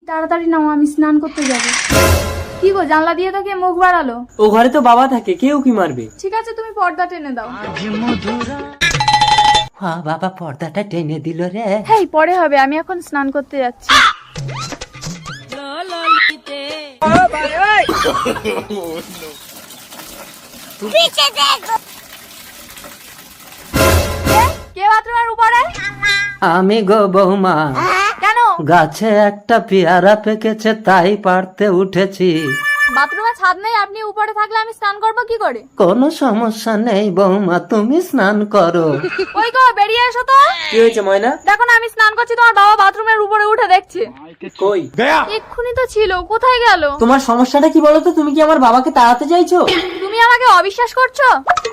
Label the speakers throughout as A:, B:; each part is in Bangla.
A: তাড়াতাড়ি নাও, আমি স্নান করতে যাবো। কি গো, জানলা দিয়ে তো কে মুখ বাড়ালো?
B: ও ঘরে তো বাবা থাকে, কেউ কি মারবে?
A: ঠিক আছে, তুমি পর্দা টেনে দাও।
C: হ্যাঁ বাবা, পর্দাটা টেনে দিল রে।
A: হেই, পরে হবে, আমি এখন স্নান করতে যাচ্ছি। কে বাথরুমের উপরে?
C: আমি গো বৌমা,
A: কেন?
C: গাছে একটা পেয়ারা পেকেছে তাই পারতে উঠেছি।
A: বাথরুমে ছাদ নেই, আপনি উপরে থাকলে আমি স্নান করবো কি করে?
C: কোনো সমস্যা নেই বৌমা, তুমি স্নান করো।
A: ওই গো, বেরিয়ে এসো তো।
B: কি হয়েছে ময়না?
A: দেখো না, আমি স্নান করছি, তোমার বাবা বাথরুমের উপরে উঠে দেখছে।
B: কই?
A: এক্ষুনি তো ছিল, কোথায় গেল?
B: তোমার সমস্যাটা কি বলো তো? তুমি কি আমার বাবাকে তাড়াতে চাইছো?
A: তুমি আমাকে অবিশ্বাস করছো?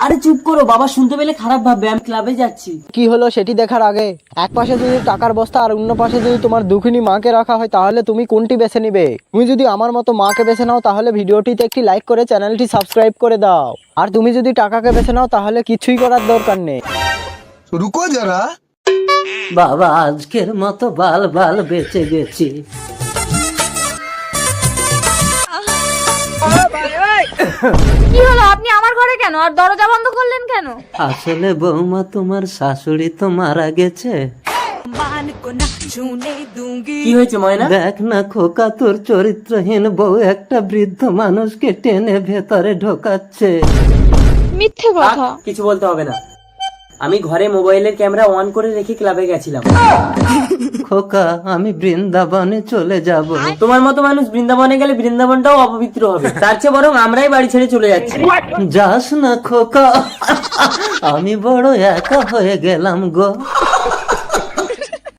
B: আরে চুপ করো, বাবা শুনতে পেলে খারাপ ভাববে। আমি ক্লাবে যাচ্ছি।
D: কি হলো সেটি দেখার আগে এক পাশে যদি টাকার বস্তা আর অন্য পাশে যদি তোমার দুঃখিনী মাকে রাখা হয়, তাহলে তুমি কোনটি বেছে নিবে? তুমি যদি আমার মতো মাকে বেছে নাও তাহলে ভিডিওটিতে একটি লাইক করে চ্যানেলটি সাবস্ক্রাইব করে দাও, আর তুমি যদি টাকাকে বেছে নাও তাহলে কিছুই করার দরকার নেই।
E: रुको जरा।
C: বাবা, আজকের মতো বাল বাল বেঁচে গেছি।
A: কি হলো, আপনি আমার ঘরে কেন আর দরজা বন্ধ করলেন কেন?
C: আসলে বৌমা, তোমার শাশুড়ি তো মারা গেছে।
B: কি হয়েছে ময়না?
C: দেখ না খোকা, তোর চরিত্রহীন বউ একটা বৃদ্ধ মানুষকে টেনে ভেতরে ঢোকাচ্ছে।
A: মিথ্যে কথা।
B: কিছু বলতে হবে না। আমি ঘরে মোবাইলের ক্যামেরা অন করে রেখে ক্লাবে গেছিলাম।
C: খোকা, আমি বৃন্দাবনে চলে যাব।
B: তোমার মতো মানুষ বৃন্দাবনে গেলে বৃন্দাবনটাও অপবিত্র হবে। তার চেয়ে বরং আমরাই বাড়ি ছেড়ে চলে যাচ্ছি।
C: যাস না খোকা, আমি বড় একা হয়ে গেলাম গো।